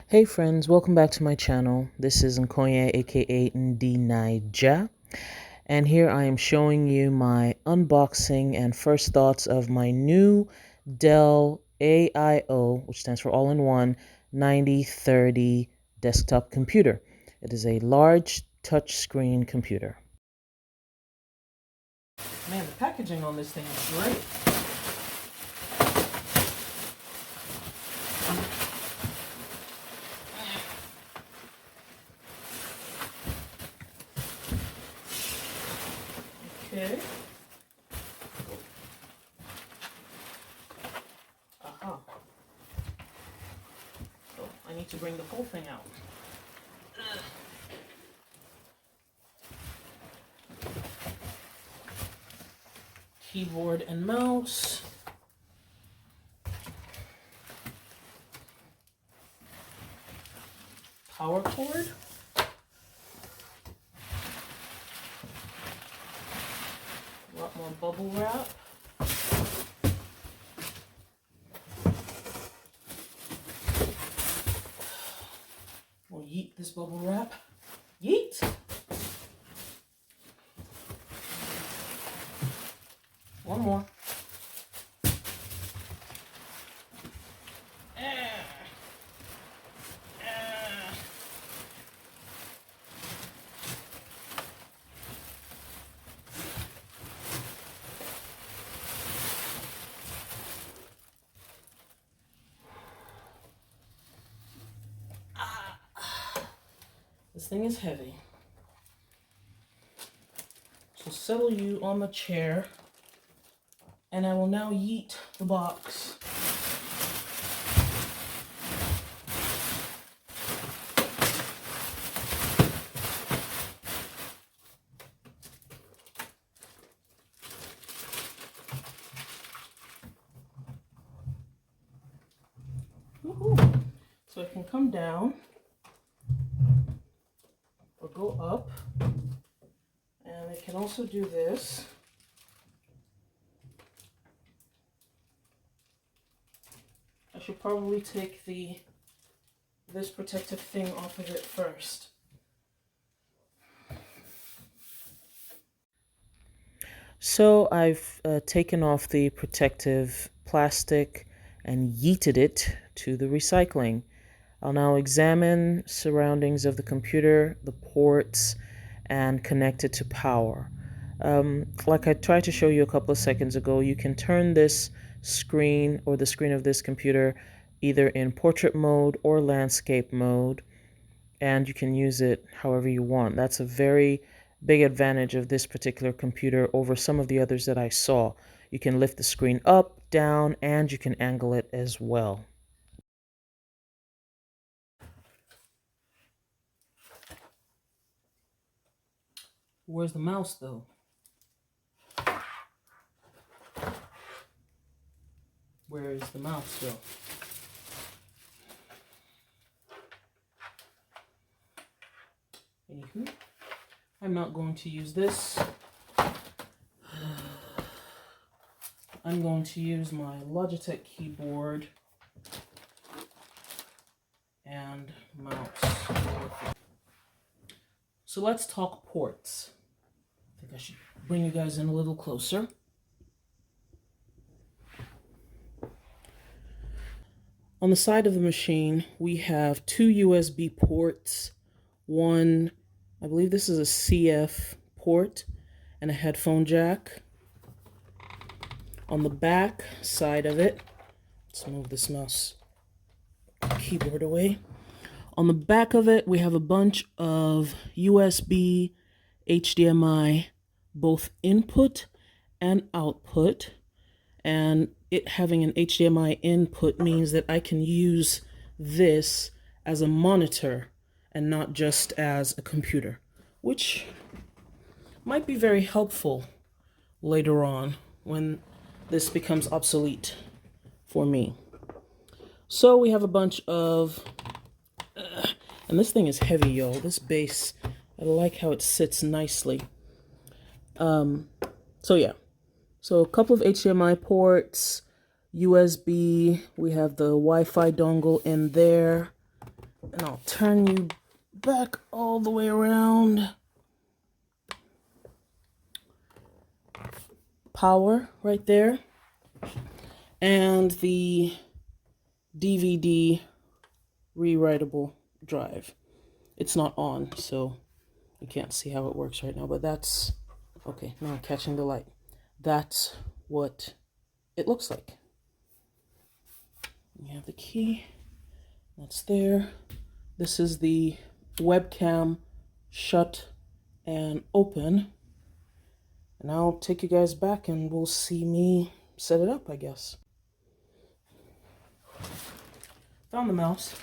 Hey friends, welcome back to my channel. This is Nkonya aka Ndi Naija, and here I am showing you my unboxing and first thoughts of my new Dell AIO, which stands for All-in-one 9030 desktop computer. It is a large touchscreen computer. Man, the packaging on this thing is great. Okay. Aha. Oh, I need to bring the whole thing out. Keyboard and mouse. Power cord. A lot more bubble wrap. We'll yeet this bubble wrap. Yeet! One more. This thing is heavy. So settle you on the chair, and I will now yeet the box. Woohoo. So it can come down or go up, and it can also do this. I should probably take this protective thing off of it first. So I've taken off the protective plastic and yeeted it to the recycling. I'll now examine surroundings of the computer, the ports, and connect it to power. Like I tried to show you a couple of seconds ago, you can turn this screen or the screen of this computer either in portrait mode or landscape mode, and you can use it however you want. That's a very big advantage of this particular computer over some of the others that I saw. You can lift the screen up, down, and you can angle it as well. Where's the mouse though? Where is the mouse though? Anywho, I'm not going to use this. I'm going to use my Logitech keyboard and mouse. So let's talk ports. I think I should bring you guys in a little closer. On the side of the machine, we have two USB ports. One, I believe this is a CF port, and a headphone jack. On the back side of it, let's move this mouse keyboard away. On the back of it, we have a bunch of USB, HDMI, both input and output. And it having an HDMI input means that I can use this as a monitor and not just as a computer, which might be very helpful later on when this becomes obsolete for me. So we have a bunch of, and this thing is heavy, yo. This base, I like how it sits nicely. So yeah, so a couple of HDMI ports, USB, we have the Wi-Fi dongle in there, And I'll turn you back all the way around. Power right there. And the DVD rewritable drive. It's not on, so you can't see how it works right now, but that's, okay, now I'm catching the light. That's what it looks like. We have the key, that's there. This is the webcam shut and open. And I'll take you guys back and we'll see me set it up, I guess. Found the mouse.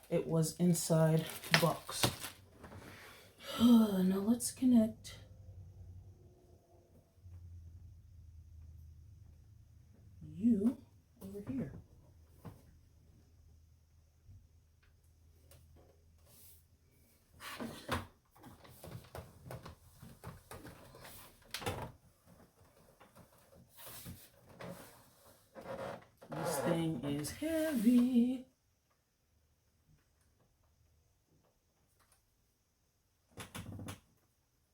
It was inside the box. Now let's connect. You over here. This thing is heavy.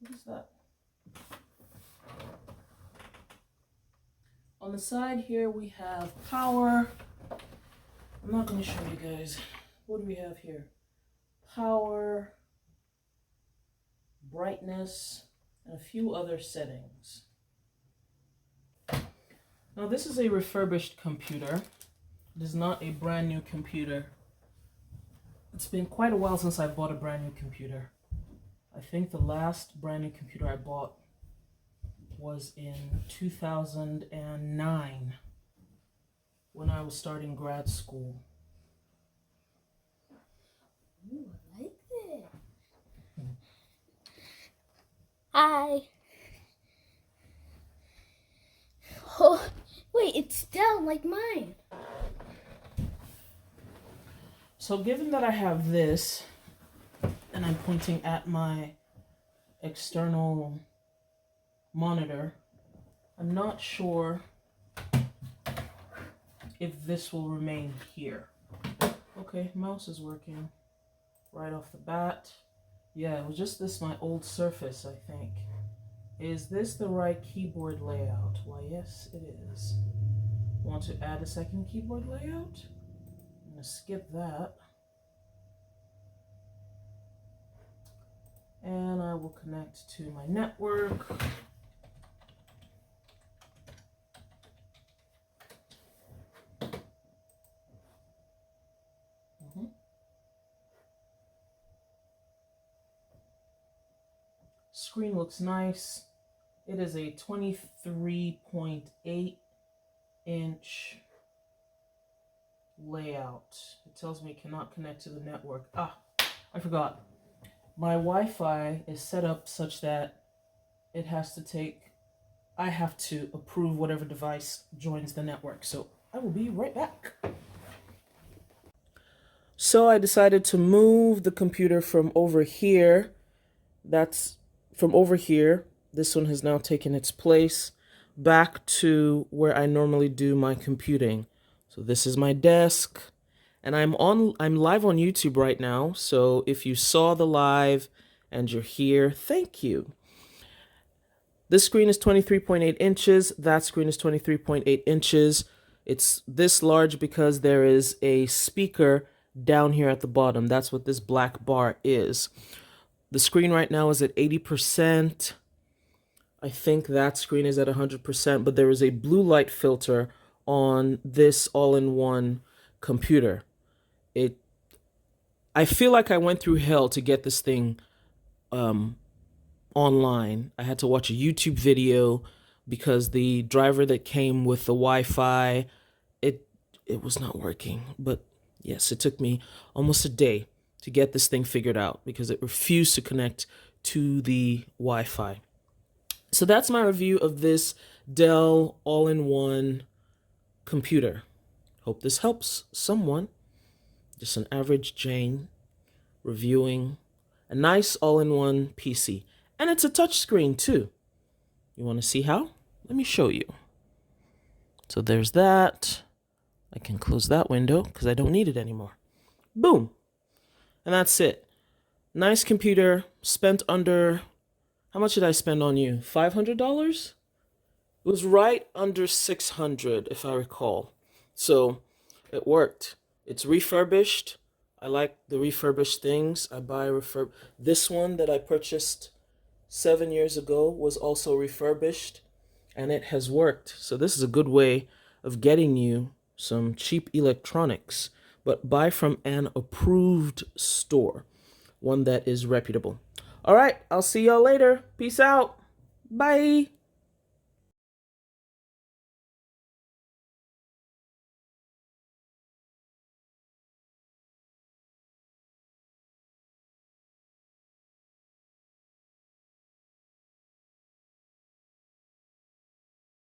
What is that? On the side here we have power. I'm not going to show you guys. What do we have here? Power, brightness, and a few other settings. Now this is a refurbished computer. It is not a brand new computer. It's been quite a while since I bought a brand new computer. I think the last brand new computer I bought was in 2009 when I was starting grad school. Ooh, I like this. Hi. Oh, wait, it's Dell like mine. So given that I have this, and I'm pointing at my external monitor, I'm not sure if this will remain here. Okay, mouse is working right off the bat. Yeah, it was just this, my old Surface, I think. Is this the right keyboard layout? Why, yes, it is. Want to add a second keyboard layout? I'm gonna skip that. And I will connect to my network. Screen looks nice. It is a 23.8 inch layout. It tells me it cannot connect to the network. Ah, I forgot. My Wi-Fi is set up such that it has to take, I have to approve whatever device joins the network. So I will be right back. So I decided to move the computer from over here. That's from over here. This one has now taken its place back to where I normally do my computing. So this is my desk. And I'm live on YouTube right now, so if you saw the live and you're here, thank you. This screen is 23.8 inches, that screen is 23.8 inches. It's this large because there is a speaker down here at the bottom. That's what this black bar is. The screen right now is at 80%. I think that screen is at 100%, but there is a blue light filter on this all-in-one computer. I feel like I went through hell to get this thing online. I had to watch a YouTube video because the driver that came with the Wi-Fi, it was not working. But yes, it took me almost a day to get this thing figured out because it refused to connect to the Wi-Fi. So that's my review of this Dell All-in-one computer. Hope this helps someone. Just an average Jane reviewing a nice all-in-one PC. And it's a touchscreen too. You want to see how? Let me show you. So there's that. I can close that window because I don't need it anymore. Boom. And that's it. Nice computer, spent under, how much did I spend on you? $500? It was right under 600 if I recall. So it worked. It's refurbished. I like the refurbished things. I buy refurb. This one that I purchased 7 years ago was also refurbished and it has worked. So this is a good way of getting you some cheap electronics, but buy from an approved store, one that is reputable. All right, I'll see y'all later. Peace out. Bye.